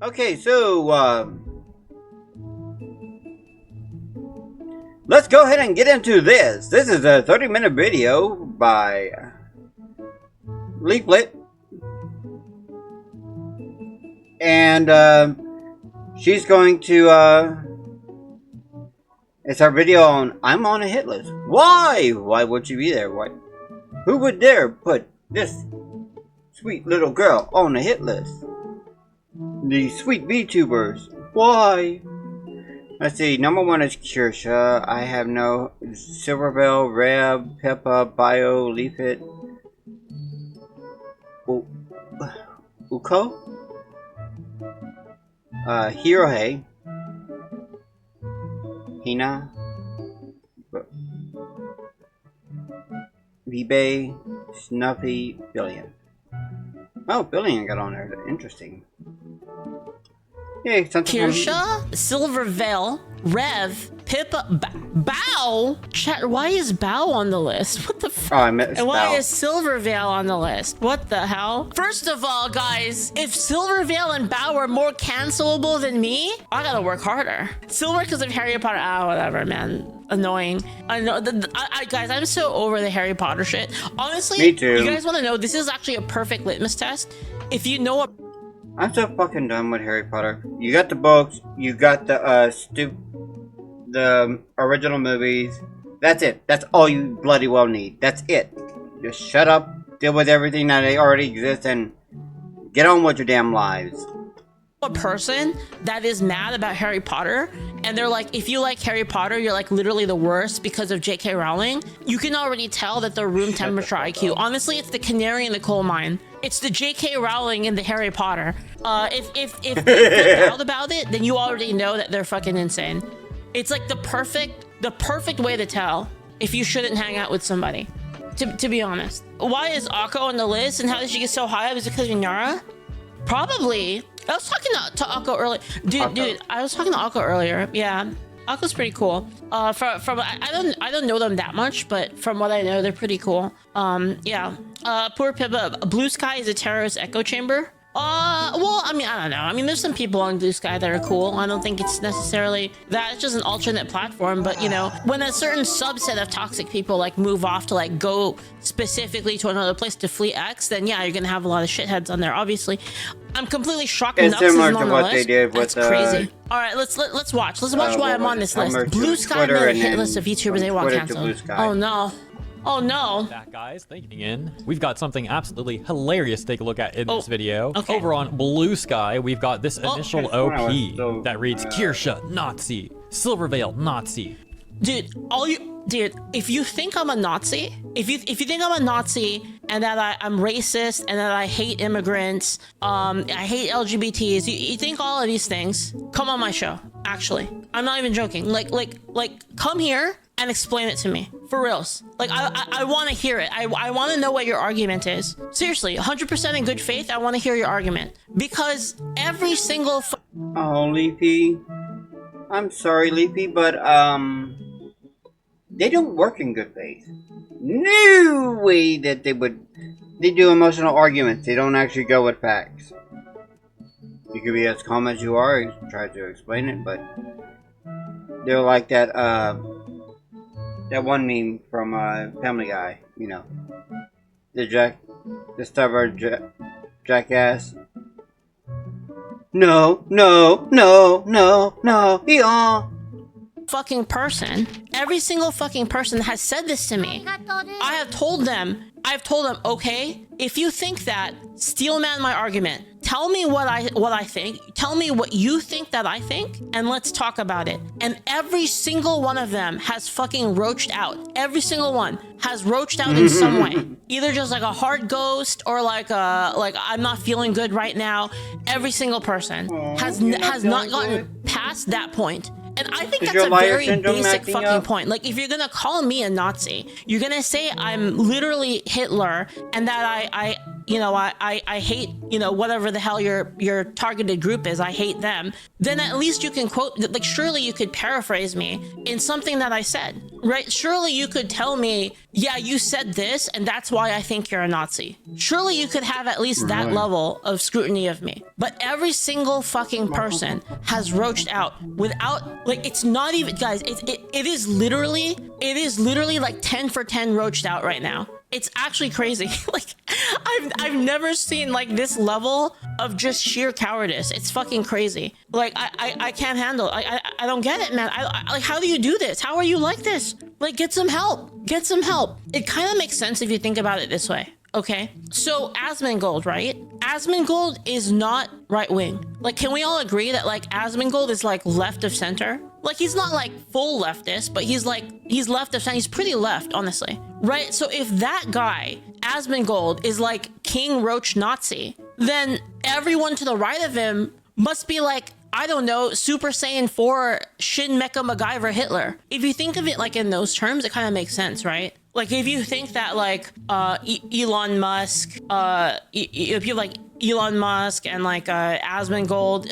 Okay, so let's go ahead and get into this. This is a 30-minute video by Leaflet, and she's going to it's our video on I'm on a hit list. Why? Why would you be there? Why? Who would dare put this sweet little girl on a hit list? These sweet VTubers. Why? Let's see. Number one is Kirsha. I have no Silvervale, Rev, Peppa, Bio, Leafit, Uko, Hirohe, Hina, Vibe, Snuffy, Billion. Oh, Billion got on there. Interesting. Yeah, Kirsha, Silvervale, Rev, Pippa, Bow. Chat. Why is Bow on the list? What the fuck? Oh, I meant and why Bow. is Silvervale on the list? What the hell? First of all, guys, if Silvervale and Bow are more cancelable than me, I gotta work harder. Silver because of Harry Potter. Ah, whatever, man. Annoying. I know. Guys, I'm so over the Harry Potter shit. Honestly, me too. You guys want to know? This is actually a perfect litmus test. If you know what. I'm so fucking done with Harry Potter. You got the books, you got the original movies. That's it. That's all you bloody well need. That's it. Just shut up, deal with everything that already exists, and get on with your damn lives. A person that is mad about Harry Potter and they're like, if you like Harry Potter, you're like literally the worst because of J.K. Rowling, you can already tell that they're room temperature IQ. Honestly, it's the canary in the coal mine. It's the J.K. Rowling in the Harry Potter. If they freak out about it, then you already know that they're fucking insane. It's like the perfect way to tell if you shouldn't hang out with somebody. To be honest, why is Akko on the list and how did she get so high? Was it because of Nara? Probably. I was talking to Akko earlier. Dude, I was talking to Akko earlier. Yeah, Akko's pretty cool. From I don't know them that much, but from what I know, they're pretty cool. Yeah. Poor Pippa. Blue Sky is a terrorist echo chamber. Well, I mean, I don't know. I mean, there's some people on Blue Sky that are cool. I don't think it's necessarily that. It's just an alternate platform. But, you know, when a certain subset of toxic people, like, move off to, like, go specifically to another place to flee X, then, yeah, you're gonna have a lot of shitheads on there, obviously. I'm completely shocked. It's similar to what they did with That's crazy. All right, let's watch. Let's watch why I'm on this list. Blue Sky made a hit list of YouTubers they want canceled. Oh, no. Oh no. Back, guys, thank you again. We've got something absolutely hilarious to take a look at in this video. Okay. Over on Blue Sky, we've got this initial OP that reads Kirsha, Nazi, Silvervale, Nazi. Dude, if you think I'm a Nazi, if you think I'm a Nazi and that I'm racist and that I hate immigrants, I hate LGBTs, you think all of these things, come on my show. Actually, I'm not even joking. Like, come here and explain it to me for reals. Like, I want to hear it. I want to know what your argument is. Seriously, 100% in good faith. I want to hear your argument because every single. Oh, Leafy, I'm sorry, Leafy, but they don't work in good faith. No way that they would. They do emotional arguments. They don't actually go with facts. You could be as calm as you are, try to explain it, but they're like that that one meme from Family Guy, you know, the stubborn jackass. No, yeah. Fucking person, every single fucking person has said this to me. I've told them, okay, if you think that, steelman my argument. Tell me what I think. Tell me what you think that I think, and let's talk about it. And every single one of them has fucking roached out. Every single one has roached out in some way. Either just like a hard ghost or like I'm not feeling good right now. Every single person has not gotten past that point. And I think that's a very basic fucking point. Like, if you're gonna call me a Nazi, you're gonna say I'm literally Hitler and that you know, I hate, you know, whatever the hell your targeted group is, I hate them, then at least you can quote, like, surely you could paraphrase me in something that I said, right? Surely you could tell me, yeah, you said this, and that's why I think you're a Nazi. Surely you could have at least that level of scrutiny of me. But every single fucking person has roached out without, like, it's not even, guys, it is literally like 10 for 10 roached out right now. It's actually crazy. Like, I've never seen like this level of just sheer cowardice. It's fucking crazy. Like, I can't handle it. I don't get it, man. I like, how do you do this? How are you like this? Like, get some help. Get some help. It kind of makes sense if you think about it this way. Okay, so Asmongold, right? Asmongold is not right wing. Like, can we all agree that like Asmongold is like left of center? Like, he's not like full leftist, but he's left of center. He's pretty left, honestly, right? So if that guy, Asmongold, is like King Roach Nazi, then everyone to the right of him must be like, I don't know, Super Saiyan 4 Shin Mecha MacGyver Hitler. If you think of it like in those terms, it kind of makes sense, right? Like, if you think that like Elon Musk, if you like Elon Musk and like Asmongold,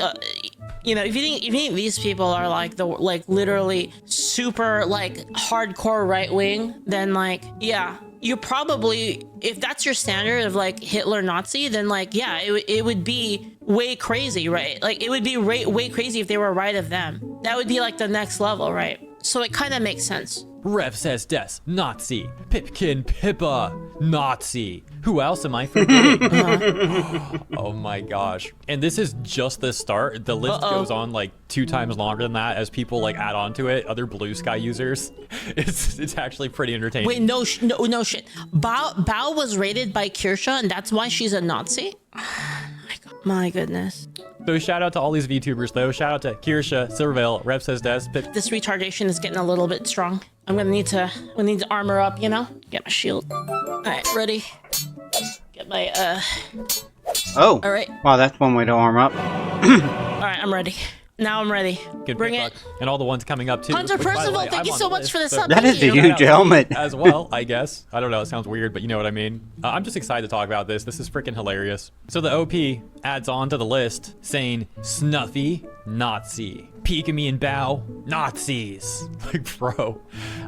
you know, if you think these people are like the literally super like hardcore right wing, then like, yeah, you probably, if that's your standard of like Hitler Nazi, then like, yeah, it would be way crazy, right? Like, it would be way crazy if they were right of them. That would be like the next level, right? So it kind of makes sense. Rev says des, Nazi. Pipkin Pippa, Nazi. Who else am I forgetting? Oh my gosh. And this is just the start. The list goes on like 2 times longer than that as people like add on to it, other Blue Sky users. It's actually pretty entertaining. Wait, no shit. Bao was rated by Kirsha, and that's why she's a Nazi? My goodness. So shout out to all these VTubers though. Shout out to Kirsha, Silvervale, Rev says des, This retardation is getting a little bit strong. I'm gonna need to armor up, you know? Get my shield. Alright, ready. Get my Oh. Alright. Wow, that's one way to arm up. Alright, I'm ready. Now I'm ready. Good Bring luck. it. And all the ones coming up too. Hunter which, by the Percival, way, thank you I'm so on the much for the list, sub. That is a Thank you. huge helmet. as well, I guess. I don't know, it sounds weird, but you know what I mean. I'm just excited to talk about this. This is freaking hilarious. So the OP adds on to the list saying Snuffy, Nazi. Pikami and Bao, Nazis. Like, bro,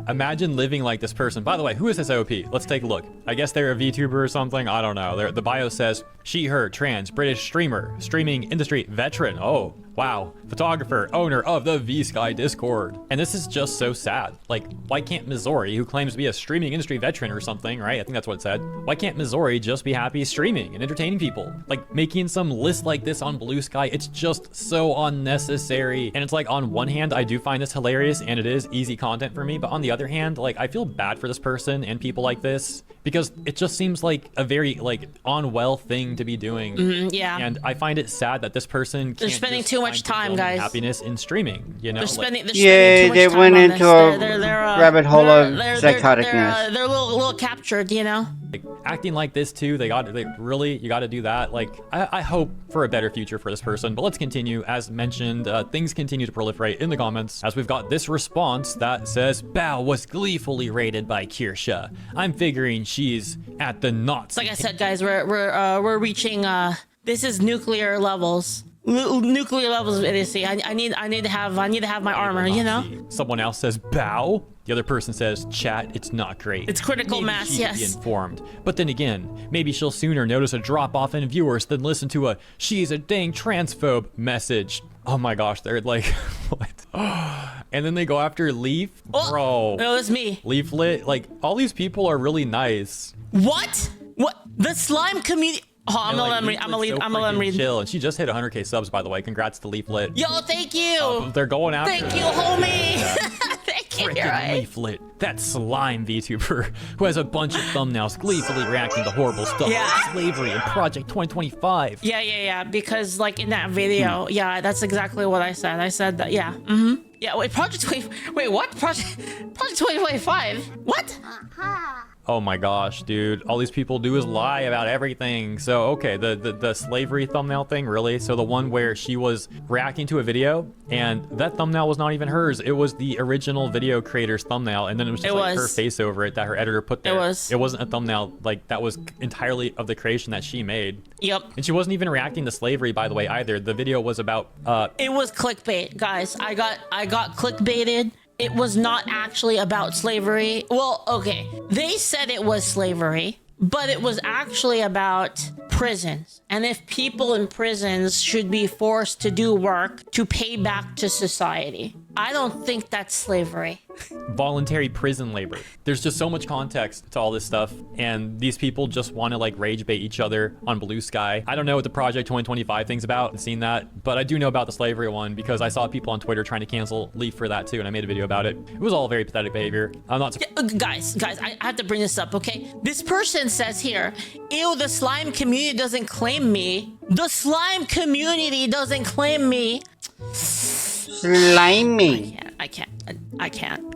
imagine living like this person. By the way, who is this OP? Let's take a look. I guess they're a VTuber or something. I don't know. The bio says she, her, trans, British streamer, streaming industry veteran. Oh, wow. Photographer, owner of the V-Sky Discord. And this is just so sad. Like, why can't Missouri, who claims to be a streaming industry veteran or something, right? I think that's what it said. Why can't Missouri just be happy streaming and entertaining people? Like, making some list like this on Blue Sky, it's just so unnecessary. And it's like, on one hand, I do find this hilarious and it is easy content for me. But on the other hand, like, I feel bad for this person and people like this because it just seems like a very, like, unwell thing to be doing. Yeah. And I find it sad that this person They're can't spending just too much find time, fulfillment and guys. happiness in streaming, you know? They're Like, spending too Yeah, much they time went on into this. a rabbit hole of psychoticness. They're a little captured, you know? like, acting like this too, you got to do that. Like, I hope for a better future for this person, but let's continue. As mentioned, things continue to proliferate in the comments as we've got this response that says Bao was gleefully rated by Kirsha. I'm figuring she's at the knots. Like I said, guys, we're reaching this is nuclear levels. Nuclear levels of idiocy. I need to have my armor, you know? Someone else says Bao. The other person says, chat, it's not great. It's critical Maybe mass, she yes. Be informed. But then again, maybe she'll sooner notice a drop off in viewers than listen to a she's a dang transphobe message. Oh my gosh, they're like, what? And then they go after Leaf? Bro. No, it's me. Leaflet, like, all these people are really nice. What? The slime community. Oh, I'm gonna let him read. Chill, and she just hit 100k subs, by the way. Congrats to Leaflet. Yo, thank you. They're going after. Thank you, homie. Thank you. Freaking Leaflet, that slime VTuber who has a bunch of thumbnails gleefully reacting to horrible stuff like slavery and Project 2025. Yeah. Because like in that video, yeah, that's exactly what I said. I said that. Yeah. Yeah. Wait, Project 20. Wait, what? Project 2025. What? Oh my gosh, dude. All these people do is lie about everything. So, okay, the slavery thumbnail thing, really? So the one where she was reacting to a video and that thumbnail was not even hers. It was the original video creator's thumbnail, and then it was just like her face over it that her editor put there. It wasn't a thumbnail like that was entirely of the creation that she made. Yep. And she wasn't even reacting to slavery, by the way, either. The video was about it was clickbait, guys. I got clickbaited. It was not actually about slavery. Well, okay. They said it was slavery, but it was actually about prisons. And if people in prisons should be forced to do work to pay back to society. I don't think that's slavery. Voluntary prison labor. There's just so much context to all this stuff, and these people just want to like rage bait each other on Blue Sky. I don't know what the Project 2025 thing's about. I've seen that, but I do know about the slavery one because I saw people on Twitter trying to cancel Leaf for that too, and I made a video about it. It was all very pathetic behavior. I'm not guys, I have to bring this up, okay? This person says here, ew, the slime community doesn't claim me. The slime community doesn't claim me. Slimy. I can't.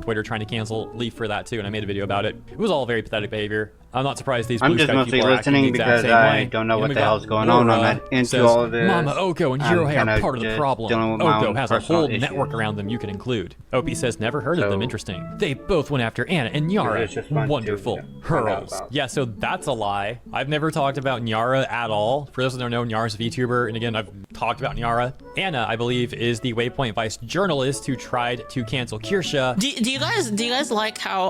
Twitter trying to cancel Leaf for that too, and I made a video about it. It was all very pathetic behavior. I'm not surprised these I'm just mostly listening because I don't know what the hell's going on. I'm not into all of this. Mama Oko and Hirohe are part of the problem. Oko has a whole network around them you can include. OP says never heard of them. Interesting. They both went after Anna and Nyara. Wonderful. Hurls. Yeah, so that's a lie. I've never talked about Nyara at all. For those who don't know, Nyara's a VTuber, and again, I've talked about Nyara. Anna, I believe, is the Waypoint Vice journalist who tried to cancel Kirsha. Do you guys like how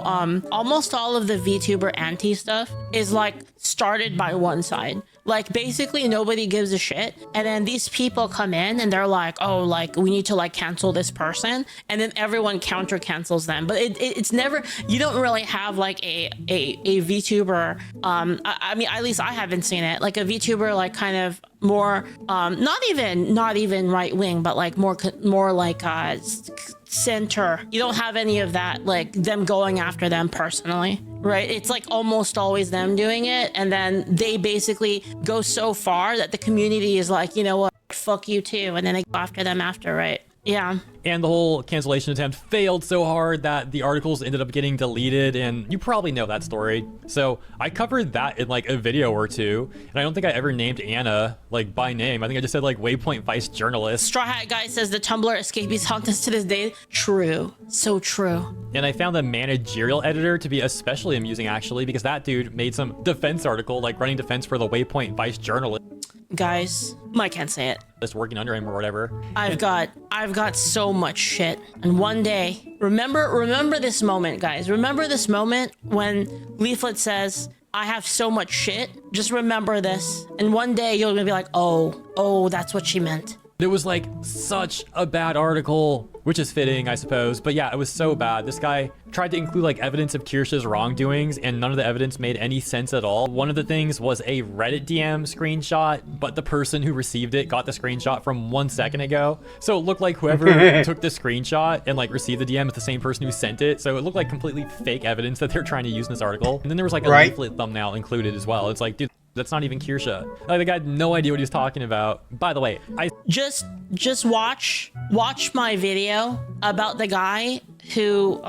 almost all of the VTuber anti stuff is like started by one side? Like basically nobody gives a shit, and then these people come in and they're like, oh, like we need to like cancel this person, and then everyone counter cancels them. But it's never, you don't really have like a VTuber, I mean, at least I haven't seen it, like a VTuber like kind of more not even right wing, but like more like center. You don't have any of that, like them going after them personally, right? It's like almost always them doing it, and then they basically go so far that the community is like, you know what, fuck you too, and then they go after them after, right? Yeah. And the whole cancellation attempt failed so hard that the articles ended up getting deleted, and you probably know that story. So I covered that in like a video or two, and I don't think I ever named Anna like by name. I think I just said like Waypoint Vice journalist. Straw Hat Guy says the Tumblr escapees haunt us to this day. True. So true. And I found the managerial editor to be especially amusing actually, because that dude made some defense article like running defense for the Waypoint Vice journalist. Guys, I can't say it. Just working under him or whatever. I've got so much shit. And one day, remember this moment, guys. Remember this moment when Leaflet says, I have so much shit. Just remember this. And one day you're gonna be like, oh, that's what she meant. It was like such a bad article, which is fitting, I suppose. But yeah, it was so bad. This guy tried to include like evidence of Kirsha's wrongdoings, and none of the evidence made any sense at all. One of the things was a Reddit DM screenshot, but the person who received it got the screenshot from 1 second ago. So it looked like whoever took the screenshot and like received the DM is the same person who sent it. So it looked like completely fake evidence that they're trying to use in this article. And then there was like a leaflet thumbnail included as well. It's like, dude, that's not even Kirsha. Like, the guy had no idea what he was talking about. By the way, I just watch my video about the guy who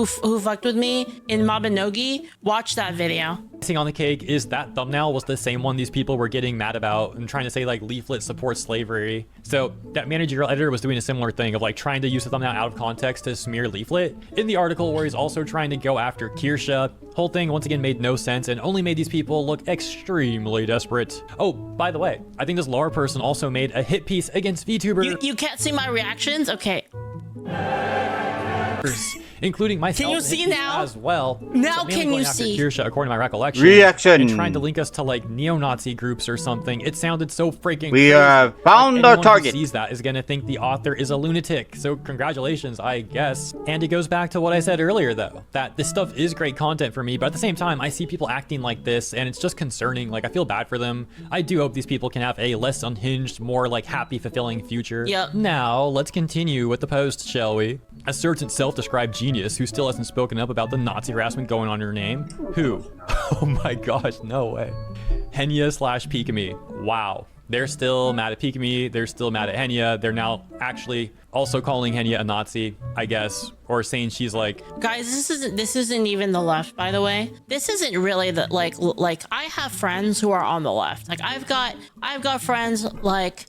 fucked with me in Mabinogi. Watch that video. Icing on the cake is that thumbnail was the same one these people were getting mad about and trying to say like Leaflet supports slavery. So that managerial editor was doing a similar thing of like trying to use the thumbnail out of context to smear Leaflet in the article, where he's also trying to go after Kirsha. Whole thing once again made no sense and only made these people look extremely desperate. Oh, by the way, I think this lower person also made a hit piece against VTuber. You can't see my reactions? Okay. Including myself. Can you see now? As well. Now can you see? Kirsha, according to my recollection. Reaction. And trying to link us to like neo-Nazi groups or something. It sounded so freaking We crazy. Found our target. Who sees that is gonna think the author is a lunatic. So congratulations, I guess. And it goes back to what I said earlier though, that this stuff is great content for me, but at the same time, I see people acting like this and it's just concerning. Like, I feel bad for them. I do hope these people can have a less unhinged, more like happy, fulfilling future. Yep. Now, let's continue with the post, shall we? A certain self-described genius who still hasn't spoken up about the Nazi harassment going on in her name. Who? Oh my gosh, no way. Henya / Pikami. Wow. They're still mad at Pikami. They're still mad at Henya. They're now actually also calling Henya a Nazi, I guess, or saying she's like, guys, this isn't even the left, by the way. This isn't really the like I have friends who are on the left. Like I've got friends like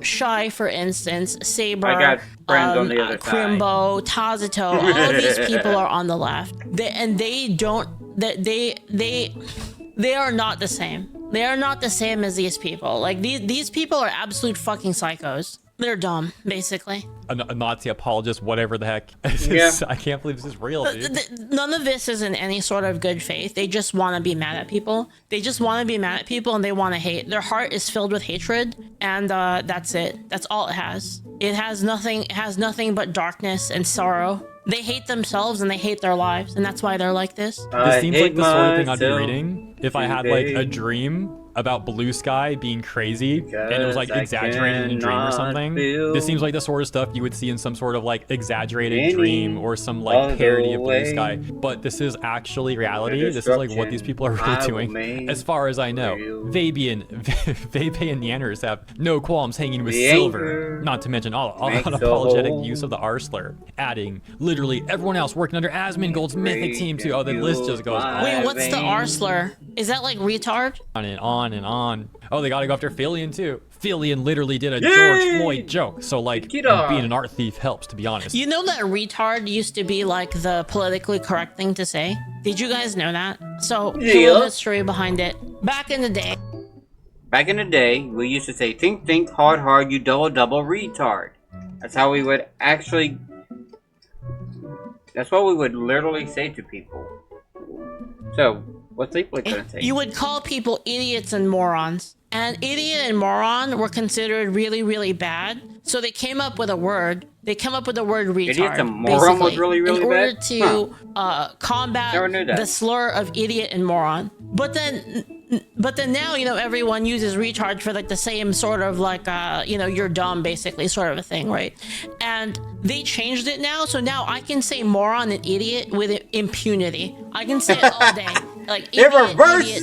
Shy, for instance, Saber, I got friends on the other side. Crimbo, Tazuto. All of these people are on the left. They are not the same. They are not the same as these people. Like these people are absolute fucking psychos. They're dumb, basically. a Nazi apologist, whatever the heck. Yeah. I can't believe this is real, dude. None of this is in any sort of good faith. They just want to be mad at people. They just want to be mad at people, and they want to hate. Their heart is filled with hatred, and that's it. That's all it has. It has nothing. It has nothing but darkness and sorrow. They hate themselves and they hate their lives, and that's why they're like this. This seems like the sort of thing I'd be myself reading if I had like a dream about Blue Sky being crazy and it was like exaggerated in a dream or something. This seems like the sort of stuff you would see in some sort of like exaggerated dream or some like parody of Blue Sky. But this is actually reality. This is like what these people are really doing. As far as I know, Vape and Yanners have no qualms hanging with silver, not to mention all unapologetic use of the R slur, adding literally everyone else working under Asmongold's mythic team too. Oh, the list just goes on. Wait, what's the R slur? Is that like retard? On and on and on. Oh, they gotta go after Filion too. Filion literally did a George Floyd joke, so like being an art thief helps, to be honest. You know that retard used to be like the politically correct thing to say? Did you guys know that? So, cool history behind it. Back in the day, we used to say, think, hard, you double retard. That's how we would actually... That's what we would literally say to people. So, what's Leaflet gonna say? You would call people idiots and morons. And idiot and moron were considered really, really bad. So they came up with a word. They came up with the word retard. Idiot and moron was really, really bad? In order bad? to combat the slur of idiot and moron. But then now, you know, everyone uses retard for like the same sort of like, you know, you're dumb basically sort of a thing, right? And they changed it now. So now I can say moron and idiot with impunity. I can say it all day. Like idiot,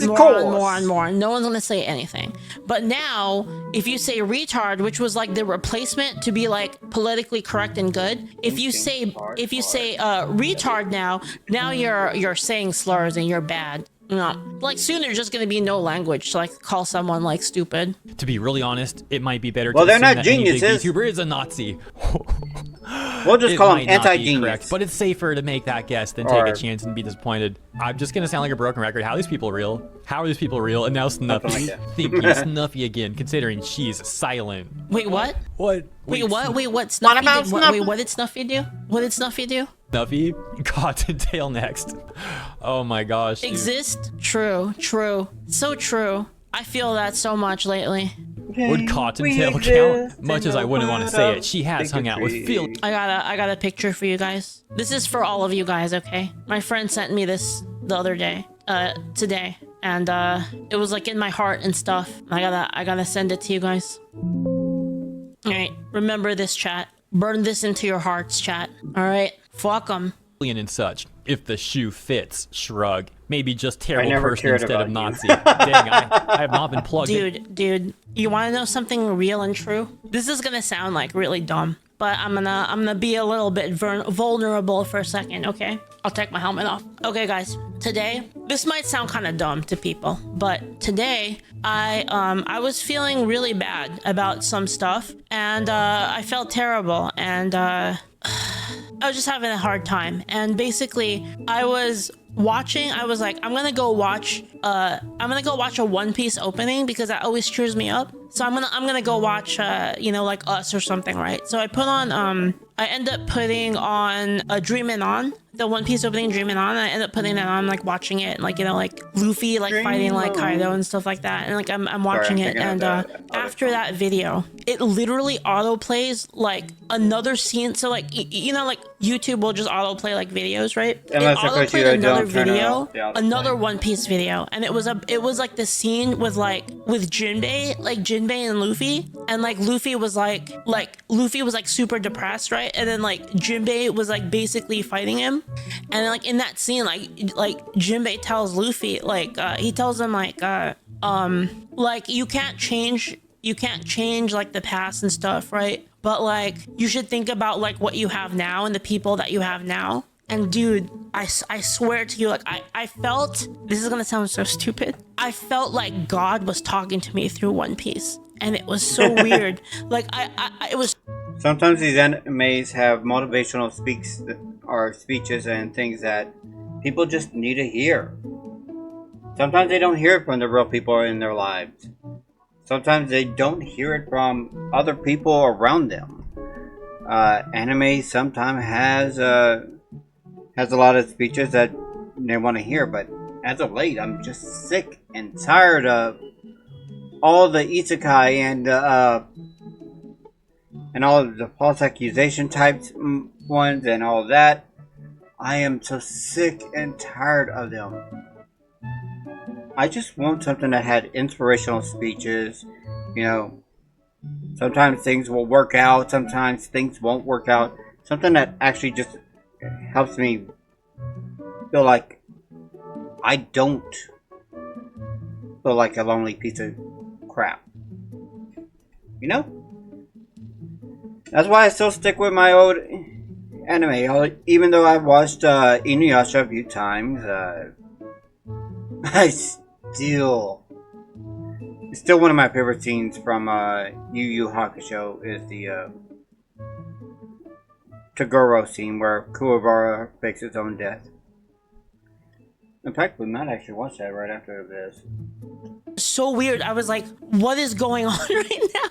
moron. No one's gonna say anything. But now, if you say retard, which was like the replacement to be like politically correct and good, if you say retard now you're saying slurs and you're bad. No, like soon there's just gonna be no language to like call someone like stupid. To be really honest, it might be better. Well, to they're assume not that any big geniuses. YouTuber is a Nazi. We'll just call them anti-genius. Correct, but it's safer to make that guess than take a chance and be disappointed. I'm just gonna sound like a broken record. How are these people real? How are these people real? And now Snuffy thinking Snuffy again, considering she's silent. Wait, what? What? Wait, what? Wait, what? Snuffy did, what did Snuffy do? What did Snuffy do? Snuffy, Cottontail next. Oh my gosh. Dude. Exist? True. So true. I feel that so much lately. Would Cottontail count? Much as I wouldn't want to say it, she has hung out with Phil. I got a picture for you guys. This is for all of you guys, okay? My friend sent me this the other day, today, and it was like in my heart and stuff. I gotta send it to you guys. All right, remember this, chat. Burn this into your hearts, chat. All right, fuck them. And such. If the shoe fits, shrug. Maybe just terrible person instead of Nazi. Dang, I have not been plugged in. Dude, you want to know something real and true? This is gonna sound like really dumb, but I'm gonna be a little bit vulnerable for a second, okay? I'll take my helmet off. Okay, guys. Today, this might sound kind of dumb to people, but today I was feeling really bad about some stuff, and I felt terrible, and I was just having a hard time. And basically, I was like, I'm gonna go watch a One Piece opening because that always cheers me up. So I'm gonna go watch you know, like Us or something, right? So I put on I end up putting on a Dreamin' On, the One Piece opening Dreamin' On. I end up putting that on, like watching it, and like, you know, like Luffy like fighting like Kaido and stuff like that, and like I'm watching it, and after that video, it literally auto plays like another scene. So like you know, like YouTube will just auto play like videos, right? It auto played another video, another One Piece video, and it was like the scene with Jinbei, like Jinbei and Luffy, and like Luffy was like super depressed, right? And then like Jinbei was like basically fighting him, and like in that scene, like Jinbei tells Luffy, like he tells him like you can't change you can't change like the past and stuff, right? But like you should think about like what you have now and the people that you have now. And dude, I swear to you, like I felt, this is gonna sound so stupid, I felt like God was talking to me through One Piece, and it was so weird. Like it was. Sometimes these animes have motivational speeches and things that people just need to hear. Sometimes they don't hear it from the real people in their lives. Sometimes they don't hear it from other people around them. Anime sometimes has a lot of speeches that they want to hear, but as of late, I'm just sick and tired of all the isekai and all of the false accusation types ones and all that. I am so sick and tired of them. I just want something that had inspirational speeches. You know, sometimes things will work out, sometimes things won't work out. Something that actually just helps me feel like I don't feel like a lonely piece of crap. You know? That's why I still stick with my old anime. Even though I've watched Inuyasha a few times, it's still one of my favorite scenes from Yu Yu Hakusho is the Toguro scene where Kuwabara fakes his own death. In fact, we might actually watch that right after this. So weird. I was like, what is going on right now?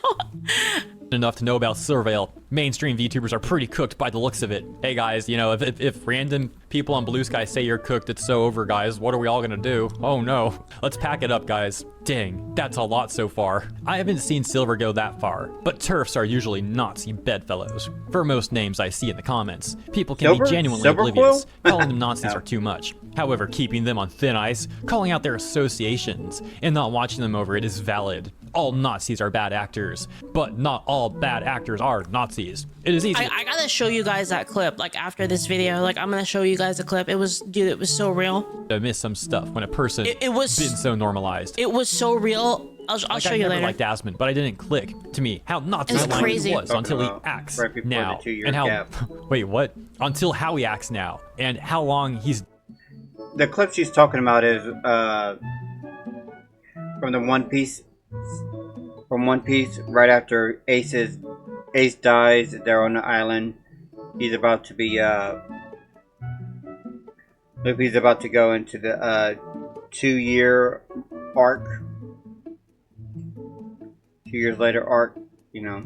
Enough to know about Silvervale. Mainstream VTubers are pretty cooked by the looks of it. Hey guys, you know, if random people on Blue Sky say you're cooked, it's so over, guys. What are we all gonna do? Oh no. Let's pack it up, guys. Dang, that's a lot so far. I haven't seen Silver go that far, but TERFs are usually Nazi bedfellows. For most names I see in the comments, people can be genuinely oblivious. Calling them Nazis are too much. However, keeping them on thin ice, calling out their associations, and not watching them over it is valid. All Nazis are bad actors, but not all bad actors are Nazis. It is easy. I gotta show you guys that clip, like after this video. Like I'm gonna show you guys a clip. It was, dude, it was so real. To miss some stuff when a person it was been so normalized. It was so real. I'll show you later. I never liked Asmund, but I didn't click to me how Nazi he was until he acts now, and how wait, what? Until how he acts now, and how long he's. The clip she's talking about is from the One Piece. From One Piece, right after Ace dies, they're on the island. He's about to be Luffy's about to go into the 2-year arc. 2 years later arc, you know.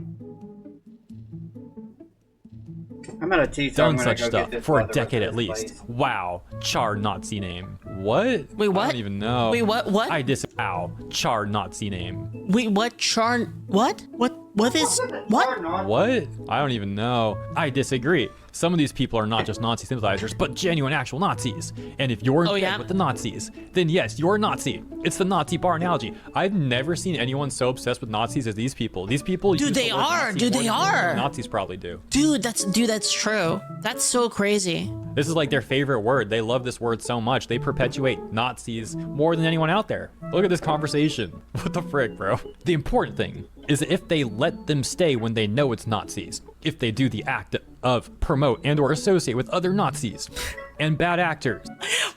I'm out of tea, so done such stuff for a decade at least. Wow, char Nazi name. What? Wait, what? I don't even know. Wait, what? What? I disavow char Nazi name. Wait, what? Char? What? What is? What? What? I don't even know. I disagree. Some of these people are not just Nazi sympathizers, but genuine actual Nazis. And if you're in bed with the Nazis, then yes, you're a Nazi. It's the Nazi bar analogy. I've never seen anyone so obsessed with Nazis as these people. These people dude, they are. Dude, they are. Nazis probably do. Dude, that's true. That's so crazy. This is like their favorite word. They love this word so much. They perpetuate Nazis more than anyone out there. Look at this conversation. What the frick, bro? The important thing is if they let them stay when they know it's Nazis. If they do the act of promote and or associate with other Nazis and bad actors.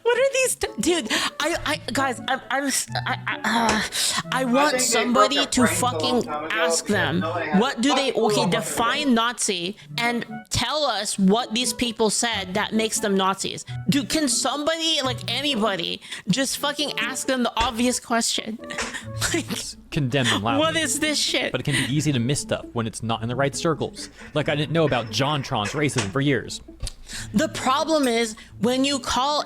What are these, dude? Guys, I want somebody to fucking ask them, what do they, okay, define Nazi and tell us what these people said that makes them Nazis. Dude, can somebody, like anybody, just fucking ask them the obvious question? Like, condemn them loudly. What is this shit? But it can be easy to miss stuff when it's not in the right circles. Like I didn't know about JonTron's racism for years. The problem is when you call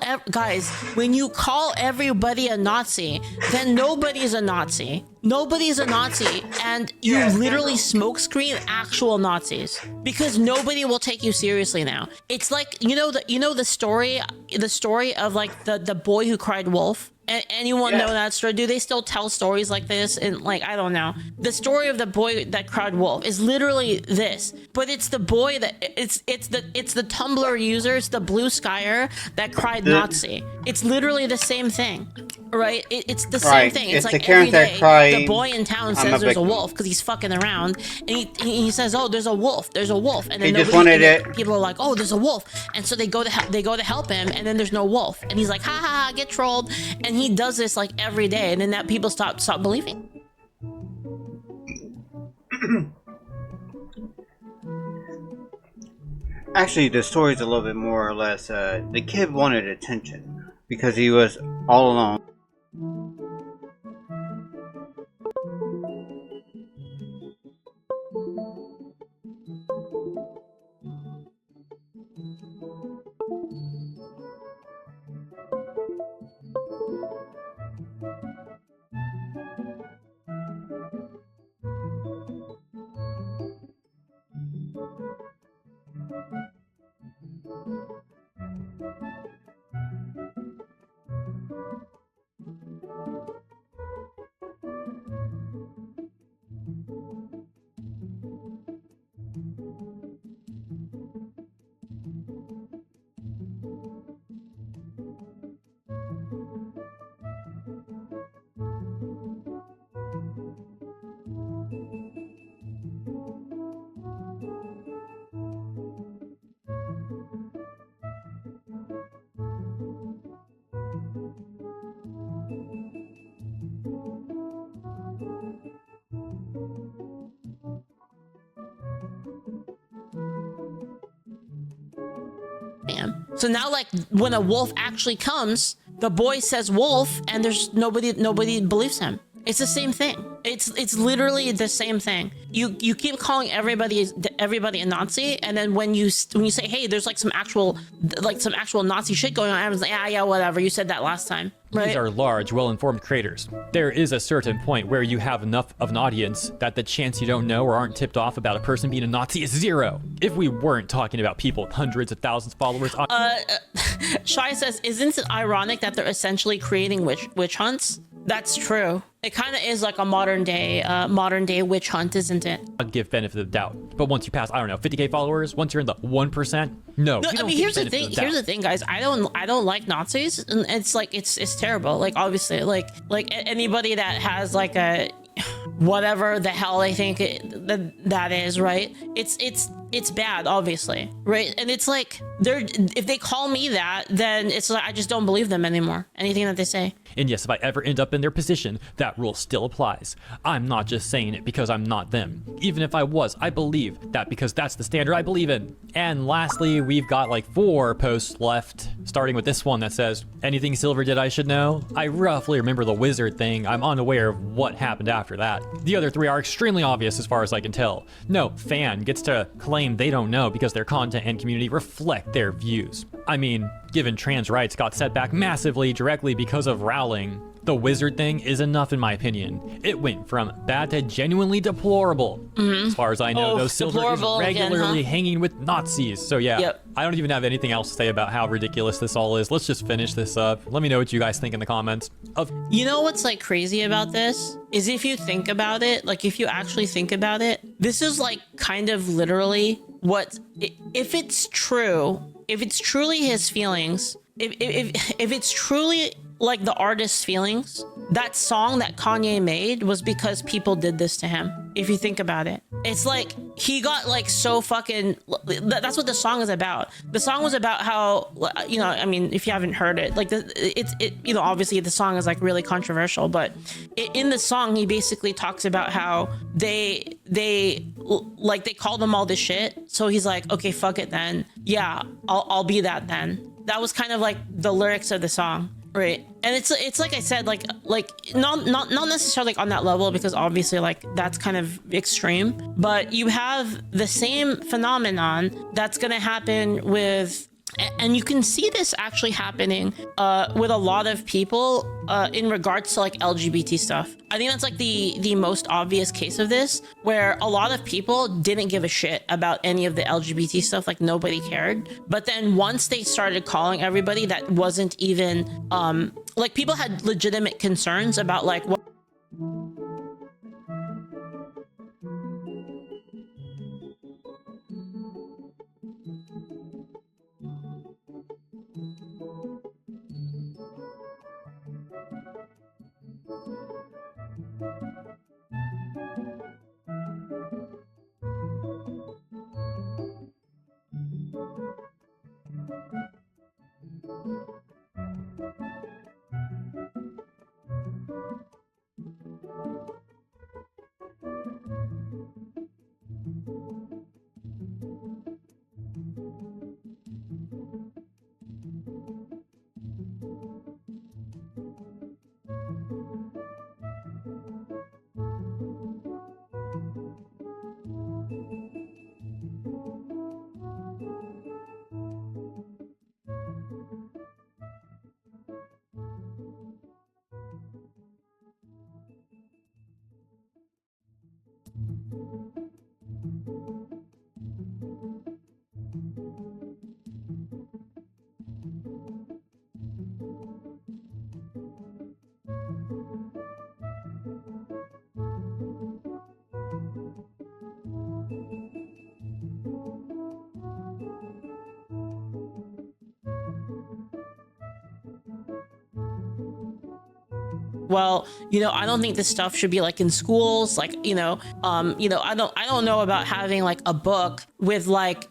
when you call everybody a Nazi, then nobody's a Nazi. Nobody's a Nazi, and you literally smokescreen actual Nazis because nobody will take you seriously now. It's like you know the story of like the boy who cried wolf. Anyone know that story? Do they still tell stories like this? And like, I don't know. The story of the boy that cried wolf is literally this, but it's the boy that it's the Tumblr keyboard user. It's the blue skyer that cried Nazi. It's literally the same thing, right? It's the same thing. It's like every day the boy in town says there's a wolf because he's fucking around, and he says, oh, there's a wolf, and then people are like, oh, there's a wolf, and so they go to help him, and then there's no wolf, and he's like, ha ha ha, get trolled, and he does this like every day, and then that people stop believing. Actually, the story's a little bit more or less, the kid wanted attention because he was all alone. So now, like, when a wolf actually comes, the boy says wolf, and there's nobody believes him. It's the same thing. It's literally the same thing. You keep calling everybody a Nazi, and then when you say, hey, there's like some actual Nazi shit going on, everyone's like, yeah, whatever. You said that last time. Right? These are large, well-informed creators. There is a certain point where you have enough of an audience that the chance you don't know or aren't tipped off about a person being a Nazi is zero. If we weren't talking about people with hundreds of thousands of followers. Shai says, isn't it ironic that they're essentially creating witch hunts? That's true. It kind of is like a modern day witch hunt, isn't it? I'd give benefit of the doubt. But once you pass, I don't know, 50K followers, once you're in the 1%, no. I mean, here's the thing. Here's the thing, guys. I don't like Nazis, and it's like it's terrible. Like obviously, like anybody that has like a whatever the hell they think that is, right? It's bad, obviously, right? And it's like if they call me that, then it's like I just don't believe them anymore. Anything that they say. And yes, if I ever end up in their position, that rule still applies. I'm not just saying it because I'm not them. Even if I was, I believe that because that's the standard I believe in. And lastly, we've got like 4 posts left, starting with this one that says, anything Silver did I should know? I roughly remember the wizard thing. I'm unaware of what happened after that. The other 3 are extremely obvious as far as I can tell. No fan gets to claim they don't know because their content and community reflect their views. I mean, given trans rights got set back massively directly because of Rowling, the wizard thing is enough in my opinion. It went from bad to genuinely deplorable. As far as I know, though, Silver is regularly hanging with Nazis. So yeah, I don't even have anything else to say about how ridiculous this all is. Let's just finish this up. Let me know what you guys think in the comments. You know what's like crazy about this? Is if you think about it, like if you actually think about it, this is like kind of literally what, if it's true, if it's truly his feelings, if it's truly like the artist's feelings, that song that Kanye made was because people did this to him. If you think about it, it's like he got like so fucking, that's what the song is about. The song was about how, you know, I mean, if you haven't heard it, like you know, obviously the song is like really controversial, but in the song, he basically talks about how they called him all this shit. So he's like, okay, fuck it then. Yeah, I'll be that then. That was kind of like the lyrics of the song. Right. And it's like I said, like not necessarily like on that level, because obviously like that's kind of extreme, but you have the same phenomenon that's going to happen with, and you can see this actually happening with a lot of people in regards to like LGBT stuff. I think that's like the most obvious case of this, where a lot of people didn't give a shit about any of the LGBT stuff, like nobody cared. But then once they started calling everybody that wasn't even like, people had legitimate concerns about like what Well, I don't think this stuff should be like in schools. Like, I don't know about having like a book with like,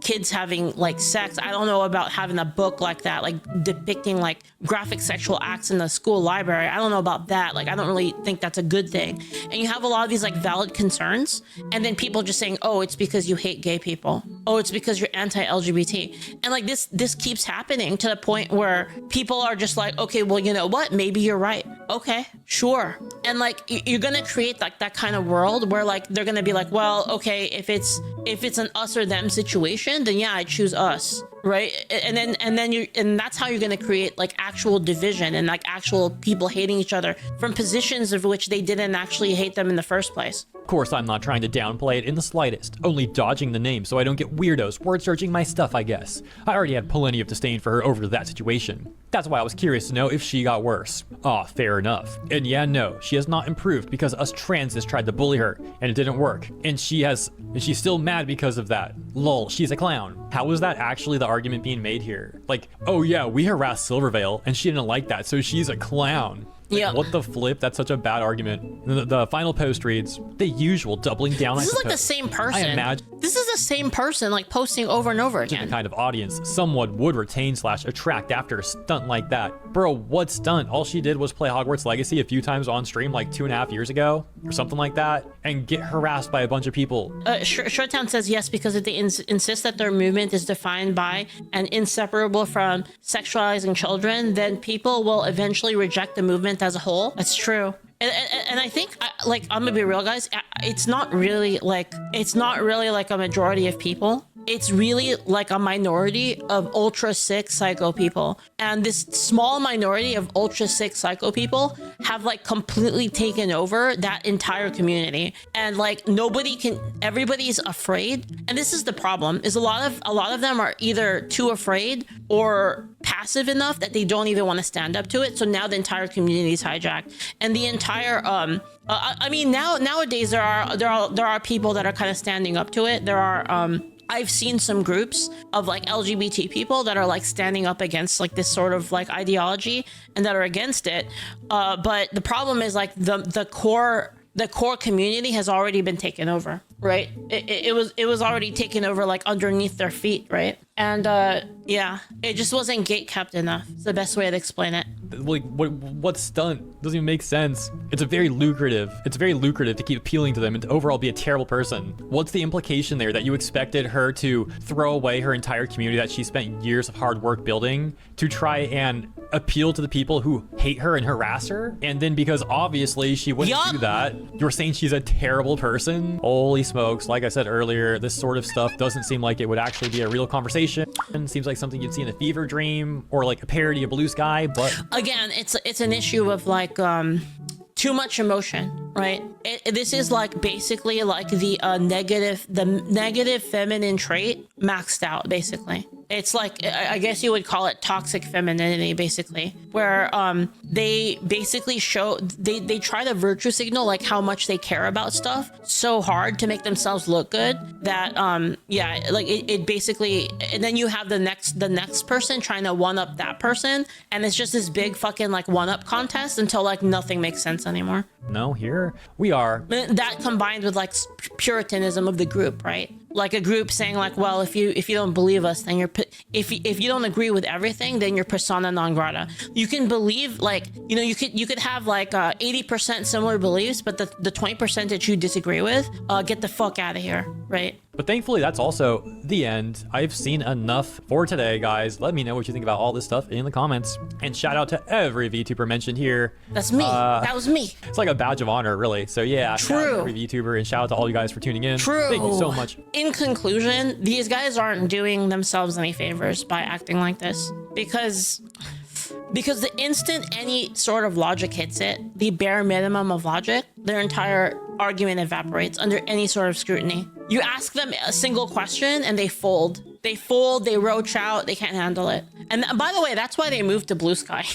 kids having like sex. I don't know about having a book like that, like depicting like graphic sexual acts in the school library. I don't know about that. Like, I don't really think that's a good thing. And you have a lot of these like valid concerns, and then people just saying, oh, it's because you hate gay people. Oh, it's because you're anti-LGBT. And like this keeps happening to the point where people are just like, okay, well, you know what? Maybe you're right. Okay, sure. And like you're gonna create like that kind of world where like they're gonna be like, well, okay, if it's an us or them situation, then yeah, I choose us, right? And that's how you're gonna create like actual division and like actual people hating each other from positions of which they didn't actually hate them in the first place. Of course, I'm not trying to downplay it in the slightest, only dodging the name so I don't get weirdos word searching my stuff, I guess. I already had plenty of disdain for her over that situation. That's why I was curious to know if she got worse. Aw, fair enough. And yeah, no, she has not improved because us transes tried to bully her, and it didn't work. And she's still mad because of that. Lol, she's a clown. How is that actually the argument being made here? Like, oh yeah, we harassed Silvervale, and she didn't like that, so she's a clown. Like, yeah. What the flip? That's such a bad argument. The final post reads, the usual doubling down. This I is suppose. like the same person. I imagine this is the same person like posting over and over again. the kind of audience someone would retain / attract after a stunt like that. Bro, what stunt? All she did was play Hogwarts Legacy a few times on stream like 2.5 years ago or something like that and get harassed by a bunch of people. Shorttown says yes, because if they insist that their movement is defined by and inseparable from sexualizing children, then people will eventually reject the movement as a whole. That's true. And I think, like, I'm gonna be real, guys. It's not really like a majority of people. It's really like a minority of ultra sick psycho people. And this small minority of ultra sick psycho people have like completely taken over that entire community. And like everybody's afraid. And this is the problem, is a lot of them are either too afraid or passive enough that they don't even want to stand up to it. So now the entire community is hijacked. And the entire I mean, nowadays there are people that are kind of standing up to it. There are I've seen some groups of like LGBT people that are like standing up against like this sort of like ideology and that are against it. But the problem is like the core community has already been taken over, right? It was already taken over like underneath their feet, right? And yeah, it just wasn't gate kept enough. It's the best way to explain it. Like, what stunt? Doesn't even make sense. It's very lucrative to keep appealing to them and to overall be a terrible person. What's the implication there, that you expected her to throw away her entire community that she spent years of hard work building to try and appeal to the people who hate her and harass her? And then because obviously she wouldn't do that, you're saying she's a terrible person? Holy smokes. Like I said earlier, this sort of stuff doesn't seem like it would actually be a real conversation. Seems like something you'd see in a fever dream or like a parody of Blue Sky, but again, it's an issue of like too much emotion, right? This is like basically like the negative feminine trait maxed out, basically. It's like, I guess you would call it toxic femininity, basically, where they basically they try to virtue signal like how much they care about stuff so hard to make themselves look good that yeah, like it basically, and then you have the next person trying to one up that person, and it's just this big fucking like one up contest until like nothing makes sense anymore. No, here we are. That combined with like puritanism of the group, right? Like a group saying like, well, if you don't believe us, then if you don't agree with everything, then you're persona non grata. You can believe like, you could have like 80% similar beliefs, but the 20% that you disagree with, get the fuck out of here, right? But thankfully, that's also the end. I've seen enough for today, guys. Let me know what you think about all this stuff in the comments. And shout out to every VTuber mentioned here. That's me. That was me. It's like a badge of honor, really. So yeah, shout out to True. every VTuber, and shout out to all you guys for tuning in. True. Thank you so much. In conclusion, these guys aren't doing themselves any favors by acting like this, because the instant any sort of logic hits it, the bare minimum of logic, their entire argument evaporates under any sort of scrutiny. You ask them a single question and they fold. They fold, they roach out, they can't handle it. And by the way, that's why they moved to Blue Sky.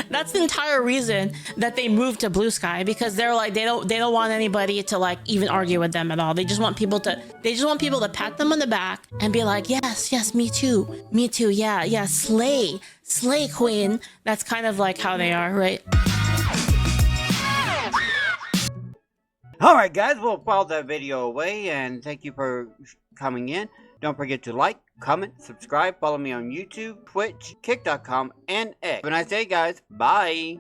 That's the entire reason that they moved to Blue Sky, because they're like, they don't want anybody to like even argue with them at all. They just want people to pat them on the back and be like, yes, me too, yeah, slay queen. That's kind of like how they are, right? Alright guys, we'll file that video away, and thank you for coming in. Don't forget to like, comment, subscribe, follow me on YouTube, Twitch, Kick.com, and X. Have a nice day guys. Bye!